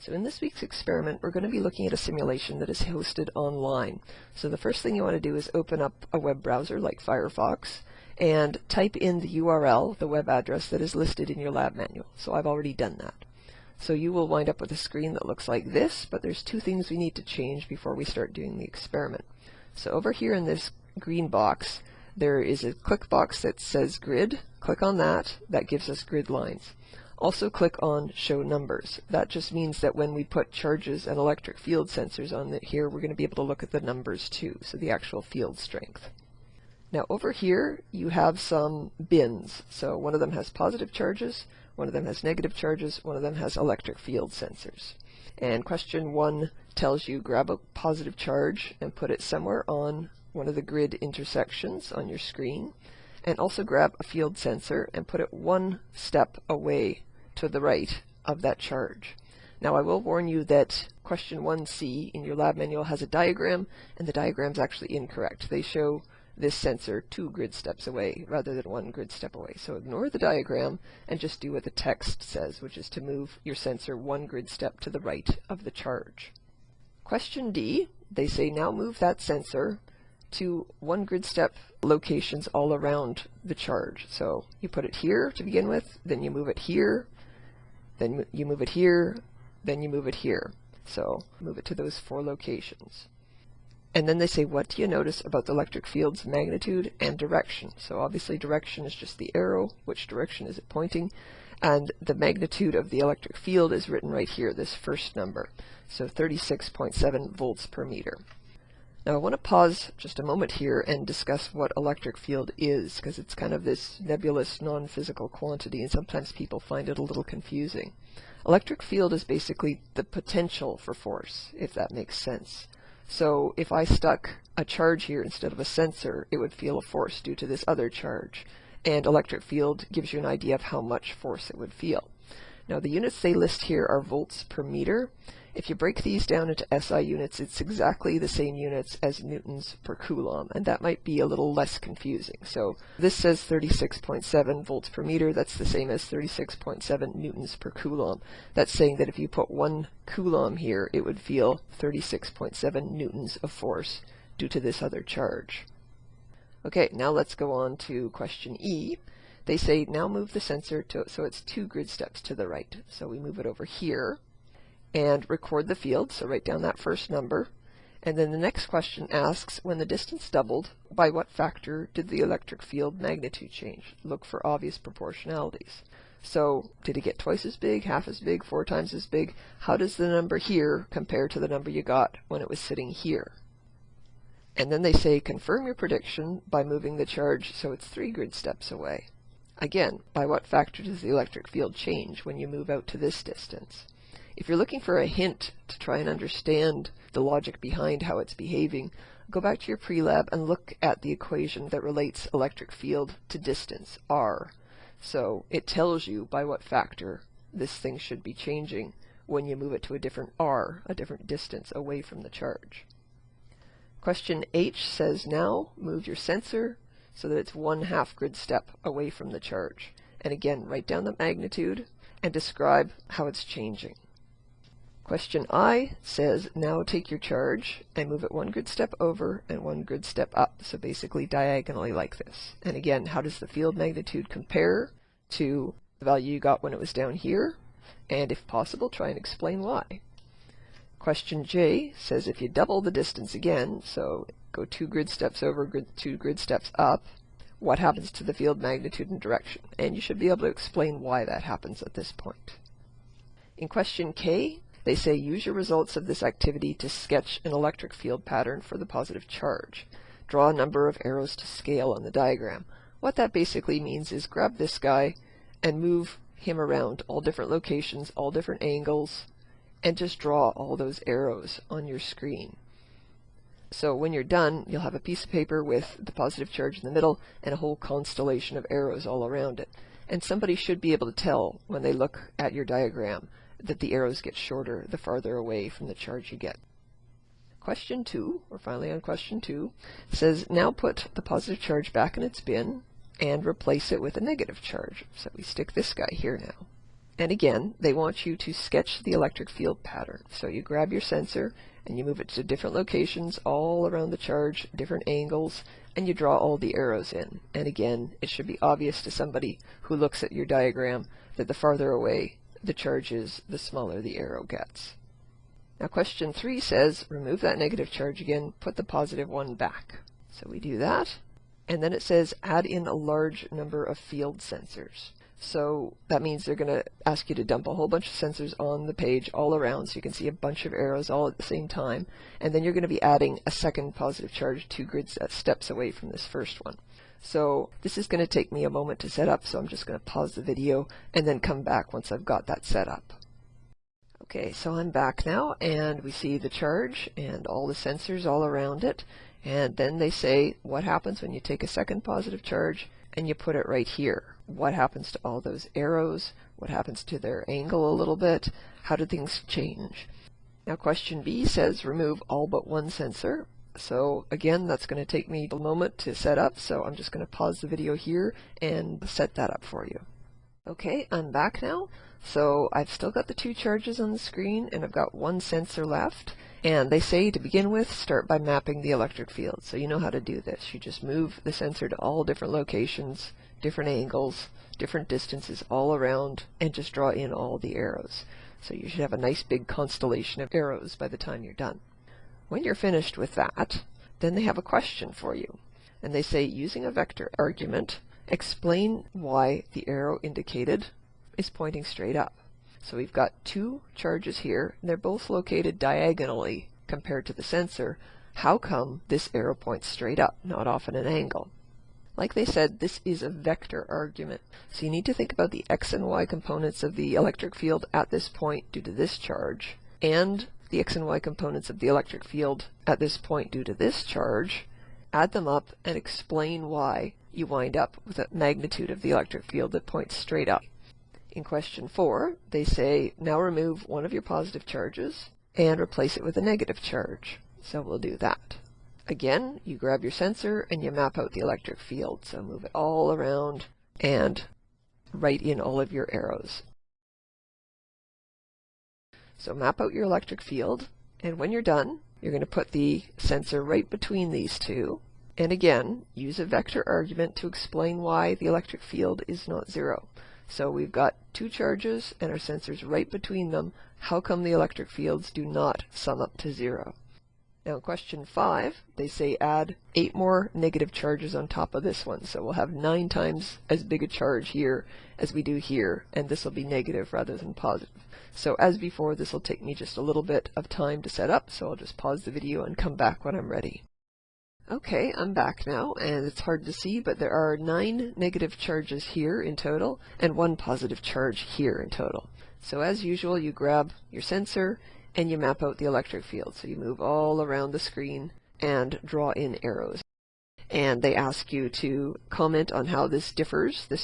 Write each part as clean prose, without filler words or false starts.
So in this week's experiment, we're going to be looking at a simulation that is hosted online. So the first thing you want to do is open up a web browser like Firefox and type in the URL, the web address that is listed in your lab manual. So I've already done that. So you will wind up with a screen that looks like this, but there's two things we need to change before we start doing the experiment. So over here in this green box, there is a click box that says grid. Click on that. That gives us grid lines. Also click on show numbers. That just means that when we put charges and electric field sensors on here, we're going to be able to look at the numbers too, so the actual field strength. Now over here you have some bins. So one of them has positive charges, one of them has negative charges, one of them has electric field sensors. And question 1 tells you grab a positive charge and put it somewhere on one of the grid intersections on your screen, and also grab a field sensor and put it one step away to the right of that charge. Now I will warn you that question 1C in your lab manual has a diagram, and the diagram is actually incorrect. They show this sensor 2 grid steps away rather than 1 grid step away. So ignore the diagram and just do what the text says, which is to move your sensor 1 grid step to the right of the charge. Question D, they say now move that sensor to 1 grid step locations all around the charge. So you put it here to begin with, then you move it here, then you move it here, then you move it here. So move it to those 4 locations. And then they say, what do you notice about the electric field's magnitude and direction? So obviously direction is just the arrow, which direction is it pointing, and the magnitude of the electric field is written right here, this first number, so 36.7 volts per meter. Now I want to pause just a moment here and discuss what electric field is, because it's kind of this nebulous non-physical quantity and sometimes people find it a little confusing. Electric field is basically the potential for force, if that makes sense. So if I stuck a charge here instead of a sensor, it would feel a force due to this other charge, and electric field gives you an idea of how much force it would feel. Now the units they list here are volts per meter. If you break these down into SI units, it's exactly the same units as newtons per coulomb, and that might be a little less confusing. So this says 36.7 volts per meter. That's the same as 36.7 newtons per coulomb. That's saying that if you put 1 coulomb here, it would feel 36.7 newtons of force due to this other charge. Okay, now let's go on to question E. They say now move the sensor so it's 2 grid steps to the right. So we move it over here and record the field, so write down that first number. And then the next question asks, when the distance doubled, by what factor did the electric field magnitude change? Look for obvious proportionalities. So did it get twice as big, half as big, 4 times as big? How does the number here compare to the number you got when it was sitting here? And then they say confirm your prediction by moving the charge so it's 3 grid steps away. Again, by what factor does the electric field change when you move out to this distance? If you're looking for a hint to try and understand the logic behind how it's behaving, go back to your pre-lab and look at the equation that relates electric field to distance, r. So it tells you by what factor this thing should be changing when you move it to a different r, a different distance away from the charge. Question H says now move your sensor so that it's 1/2 grid step away from the charge. And again, write down the magnitude and describe how it's changing. Question I says now take your charge and move it 1 grid step over and 1 grid step up, so basically diagonally like this. And again, how does the field magnitude compare to the value you got when it was down here? And if possible, try and explain why. Question J says if you double the distance again, so go 2 grid steps over, 2 grid steps up, what happens to the field magnitude and direction? And you should be able to explain why that happens at this point. In question K, they say use your results of this activity to sketch an electric field pattern for the positive charge. Draw a number of arrows to scale on the diagram. What that basically means is grab this guy and move him around all different locations, all different angles, and just draw all those arrows on your screen. So when you're done, you'll have a piece of paper with the positive charge in the middle and a whole constellation of arrows all around it. And somebody should be able to tell when they look at your diagram that the arrows get shorter the farther away from the charge you get. Question 2, we're finally on question 2, says now put the positive charge back in its bin and replace it with a negative charge. So we stick this guy here now. And again, they want you to sketch the electric field pattern. So you grab your sensor and you move it to different locations all around the charge, different angles, and you draw all the arrows in. And again, it should be obvious to somebody who looks at your diagram that the farther away the charge is, the smaller the arrow gets. Now question 3 says, remove that negative charge again, put the positive one back. So we do that, and then it says add in a large number of field sensors. So that means they're going to ask you to dump a whole bunch of sensors on the page all around so you can see a bunch of arrows all at the same time, and then you're going to be adding a second positive charge 2 grid steps away from this first one. So this is going to take me a moment to set up, so I'm just going to pause the video and then come back once I've got that set up. Okay, so I'm back now, and we see the charge and all the sensors all around it, and then they say what happens when you take a second positive charge and you put it right here. What happens to all those arrows? What happens to their angle a little bit? How do things change? Now question B says remove all but one sensor. So again, that's going to take me a moment to set up, so I'm just going to pause the video here and set that up for you. Okay, I'm back now. So I've still got the 2 charges on the screen and I've got 1 sensor left. And they say to begin with, start by mapping the electric field. So you know how to do this. You just move the sensor to all different locations, different angles, different distances all around, and just draw in all the arrows. So you should have a nice big constellation of arrows by the time you're done. When you're finished with that, then they have a question for you. And they say, using a vector argument, explain why the arrow indicated is pointing straight up. So we've got 2 charges here, and they're both located diagonally compared to the sensor. How come this arrow points straight up, not off at an angle? Like they said, this is a vector argument. So you need to think about the x and y components of the electric field at this point due to this charge, and the x and y components of the electric field at this point due to this charge, add them up and explain why you wind up with a magnitude of the electric field that points straight up. In question 4, they say, now remove one of your positive charges and replace it with a negative charge. So we'll do that. Again, you grab your sensor and you map out the electric field. So move it all around and write in all of your arrows. So map out your electric field, and when you're done, you're going to put the sensor right between these 2. And again, use a vector argument to explain why the electric field is not 0. So we've got 2 charges and our sensors right between them. How come the electric fields do not sum up to 0? Now in question 5, they say add 8 more negative charges on top of this one. So we'll have 9 times as big a charge here as we do here, and this will be negative rather than positive. So as before, this will take me just a little bit of time to set up, so I'll just pause the video and come back when I'm ready. Okay, I'm back now, and it's hard to see, but there are 9 negative charges here in total, and 1 positive charge here in total. So as usual, you grab your sensor, and you map out the electric field. So you move all around the screen and draw in arrows. And they ask you to comment on how this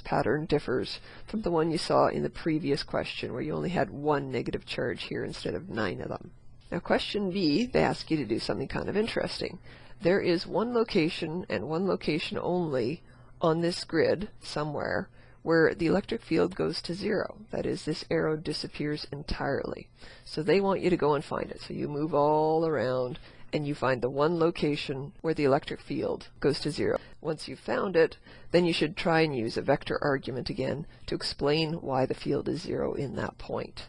pattern differs from the one you saw in the previous question, where you only had 1 negative charge here instead of 9 of them. Now question B, they ask you to do something kind of interesting. There is 1 location and 1 location only on this grid somewhere where the electric field goes to 0. That is, this arrow disappears entirely. So they want you to go and find it. So you move all around and you find the 1 location where the electric field goes to 0. Once you've found it, then you should try and use a vector argument again to explain why the field is 0 in that point.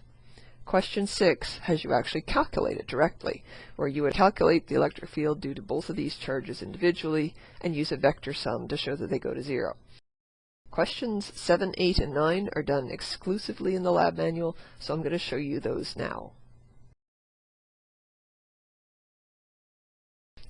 Question 6 has you actually calculate it directly, where you would calculate the electric field due to both of these charges individually and use a vector sum to show that they go to 0. Questions 7, 8, and 9 are done exclusively in the lab manual, so I'm going to show you those now.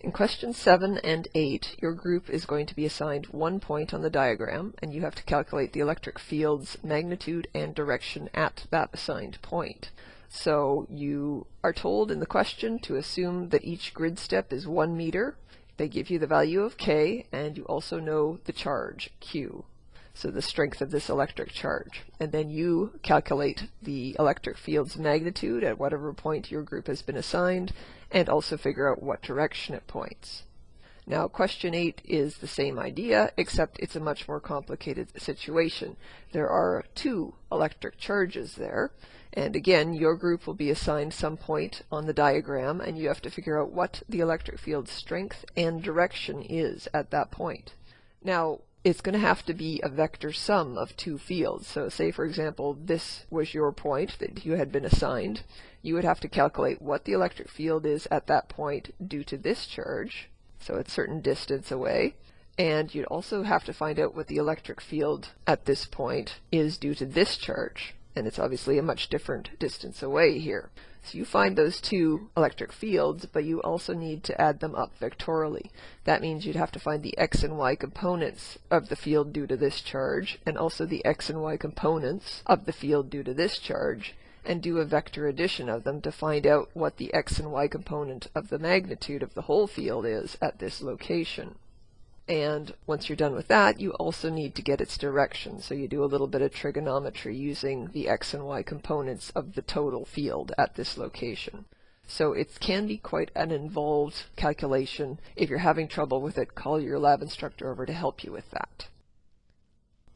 In questions 7 and 8, your group is going to be assigned 1 point on the diagram, and you have to calculate the electric field's magnitude and direction at that assigned point. So you are told in the question to assume that each grid step is 1 meter. They give you the value of K, and you also know the charge, Q. So the strength of this electric charge. And then you calculate the electric field's magnitude at whatever point your group has been assigned, and also figure out what direction it points. Now, question 8 is the same idea, except it's a much more complicated situation. There are 2 electric charges there, and again, your group will be assigned some point on the diagram, and you have to figure out what the electric field's strength and direction is at that point. Now, it's going to have to be a vector sum of 2 fields. So say, for example, this was your point that you had been assigned. You would have to calculate what the electric field is at that point due to this charge, so it's a certain distance away. And you'd also have to find out what the electric field at this point is due to this charge. And it's obviously a much different distance away here. So you find those 2 electric fields, but you also need to add them up vectorially. That means you'd have to find the x and y components of the field due to this charge, and also the x and y components of the field due to this charge, and do a vector addition of them to find out what the x and y component of the magnitude of the whole field is at this location. And once you're done with that, you also need to get its direction. So you do a little bit of trigonometry using the x and y components of the total field at this location. So it can be quite an involved calculation. If you're having trouble with it, call your lab instructor over to help you with that.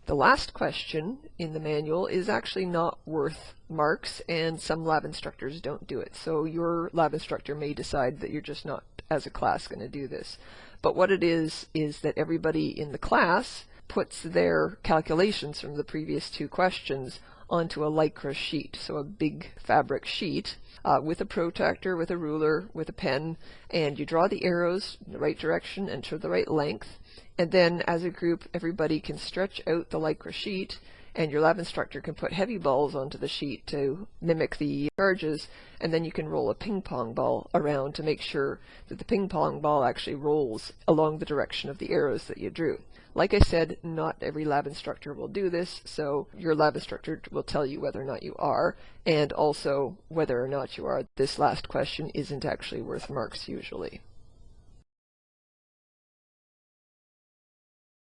The last question in the manual is actually not worth marks, and some lab instructors don't do it. So your lab instructor may decide that you're just not, as a class, going to do this. But what it is that everybody in the class puts their calculations from the previous 2 questions onto a Lycra sheet, so a big fabric sheet, with a protractor, with a ruler, with a pen, and you draw the arrows in the right direction and to the right length, and then as a group everybody can stretch out the Lycra sheet, and your lab instructor can put heavy balls onto the sheet to mimic the charges, and then you can roll a ping pong ball around to make sure that the ping pong ball actually rolls along the direction of the arrows that you drew. Like I said, not every lab instructor will do this, so your lab instructor will tell you whether or not you are, and also whether or not you are. This last question isn't actually worth marks usually.